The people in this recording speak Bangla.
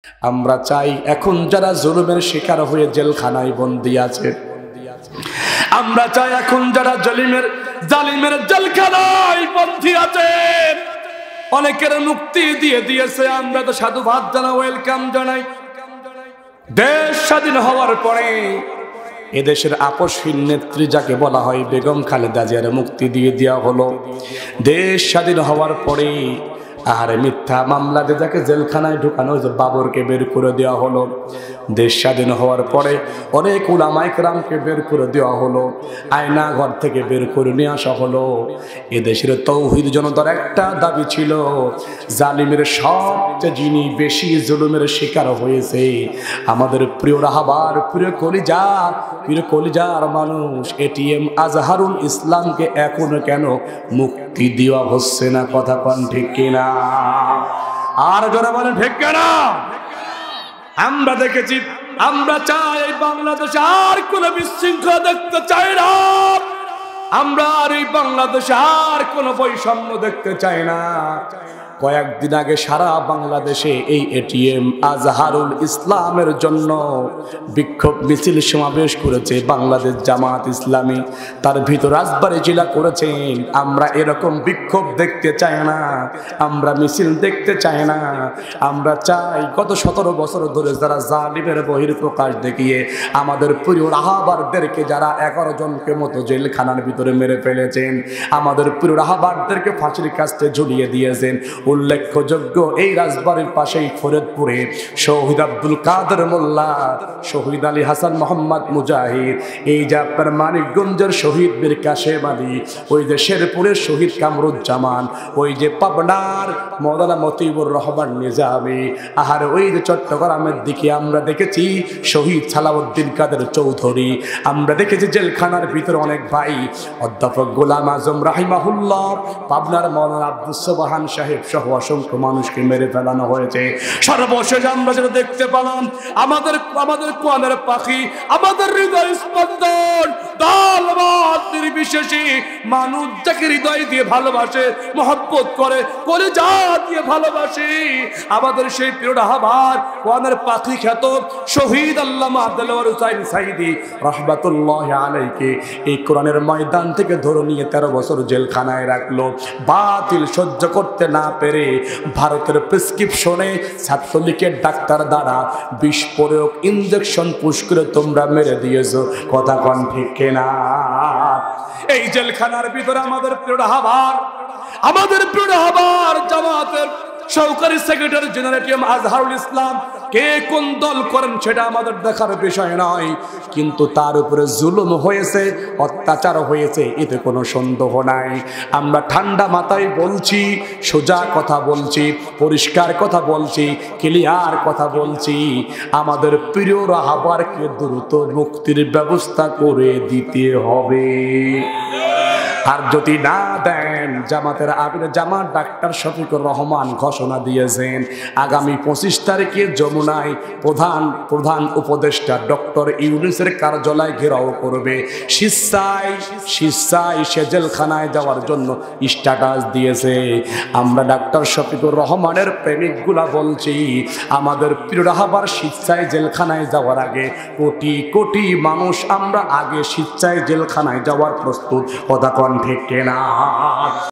আমরা চাই এখন যারা জুলুমের শিকার হয়ে জেলখানায় বন্দী আছে, আমরা চাই এখন যারা জালিমের জেলখানায় বন্দী আছে, অনেকের মুক্তি দিয়ে দিয়েছে, আমরা তো সাধুবাদ জানাই, ওয়েলকাম জানাই। দেশ স্বাধীন হওয়ার পরে এদেশের আপসহীন নেত্রী যাকে বলা হয় বেগম খালেদা জিয়ার মুক্তি দিয়ে দেওয়া হলো। দেশ স্বাধীন হওয়ার পরে আর মিথ্যা মামলাতে যাকে জেলখানায় ঢুকানো হয়েছে বাবরকে বের করে দেওয়া হলো। দেশ স্বাধীন হওয়ার পরে অনেক উলামায়ে কেরামকে বের করে দেওয়া হলো, আয়না ঘর থেকে বের করে নিয়ে আসা হলো। এদেশের তৌহিদ জনতার একটা দাবি ছিল, জালিমের সবচেয়ে যিনি বেশি জুলুমের শিকার হয়েছে আমাদের প্রিয় রাহাবার, প্রিয় কলিজার মানুষ এটিএম আজহারুল ইসলামকে এখনো কেন মুক্তি দেওয়া হচ্ছে না? কথা কোন ঠিক কিনা? আর যারা বলেন ঠিক কিনা? আমরা দেখেছি, আমরা চাই বাংলাদেশে আর কোন বিশৃঙ্খলা দেখতে চাই না, আমরা আর এই বাংলাদেশে আর কোন বৈষম্য দেখতে চাই না। কয়েকদিন আগে সারা বাংলাদেশে এই এটিএম আজহারুল ইসলামের জন্য বিক্ষোভ মিছিল সমাবেশ করেছে বাংলাদেশ জামাত ইসলামী, তার ভিতর রাজবাড়ী জেলা করেছেন। আমরা এরকম বিক্ষোভ দেখতে চাই না, আমরা মিছিল দেখতে চাই না। আমরা চাই গত 17 বছর ধরে যারা জালিমের বহিঃপ্রকাশ দেখিয়ে আমাদের প্রিয় রাহাবারদেরকে, যারা 11 জনকে মতো জেলখানার ভিতরে মেরে ফেলেছেন, আমাদের প্রিয় রাহাবারদেরকে ফাঁসির কাস্তে ঝুলিয়ে দিয়েছেন। উল্লেখযোগ্য এই রাজবাড়ির পাশেই ফরিদপুরে শহীদ আব্দুল কাদের মোল্লা, শহীদ আলী হাসান মোহাম্মদ মুজাহিদ, এই যে আপনার মানিকগঞ্জের শহীদ বীর কাশেম আলী, ওই যে শেরপুরের শহীদ কামরুজ্জামান, ওই যে পাবনার মওলানা মতিউর রহমান নিজামী, আর ওই যে চট্টগ্রামের দিকে আমরা দেখেছি শহীদ সালাউদ্দিন কাদের চৌধুরী, আমরা দেখেছি জেলখানার ভিতরে অনেক ভাই, অধ্যাপক গোলাম আজম রাহিমাহুল্লাহ, পাবনার মওলানা আব্দুল সুবহান সাহেব সহ অসংখ্য মানুষকে মেরে ফেলানো হয়েছে। সর্বশেষ আমরা যেটা দেখতে পেলাম, আমাদের কোয়ানের পাখি, আমাদের হৃদয় স্পন্দন, দল মত নির্বিশেষে মানুষ যাকে হৃদয় দিয়ে ভালোবাসে, মহব্বত করে, কলিজা দিয়ে ভালোবাসে, আমাদের সেই প্রিয় রাহাবার কোয়ানের পাখি খ্যাত শহীদ আল্লামা দেলোয়ার হোসাইন সাইদি রাহমাতুল্লাহি আলাইহি এই কোরআনের ময়দান থেকে ধরে নিয়ে 13 বছর জেলখানায় রাখলো। বাতিল সহ্য করতে না পেরে ভারতের প্রেসক্রিপশনে ছাত্রলীগের ডাক্তার দ্বারা বিষ প্রয়োগ, ইনজেকশন পুশ করে তোমরা মেরে দিয়েছো। কথা কোন ঠিক কিনা? এই জেলখানার ভিতরে আমাদের প্রিয় রাহাবার জামাতের সহকারী সেক্রেটারি জেনারেল আজহারুল ইসলাম কে কোন দল করেন সেটা আমাদের দেখার বিষয় নয়, কিন্তু তার উপরে জুলুম হয়েছে, অত্যাচার হয়েছে, এতে কোনো সন্দেহ নাই। আমরা ঠান্ডা মাথায় বলছি, সোজা কথা বলছি, পরিষ্কার কথা বলছি, ক্লিয়ার কথা বলছি, আমাদের প্রিয় রাহাবারকে দ্রুত মুক্তির ব্যবস্থা করে দিতে হবে। আর যদি না দেন, জামাতের আমির জামাত ডাক্তার শফিকুর রহমান ঘোষণা দিয়েছেন আগামী 25 তারিখে যমুনায় প্রধান উপদেষ্টা ডক্টর ইউনূসের কার্যালয় ঘেরাও করবে। স্বেচ্ছায় সে জেলখানায় যাওয়ার জন্য স্ট্যাটাস দিয়েছে। আমরা ডাক্তার শফিকুর রহমানের প্রেমিকগুলা বলছি, আমাদের প্রিয় রাহাবার স্বেচ্ছায় জেলখানায় যাওয়ার আগে কোটি কোটি মানুষ আমরা আগে স্বেচ্ছায় জেলখানায় যাওয়ার প্রস্তুত। কথা কোন ঠিক কিনা?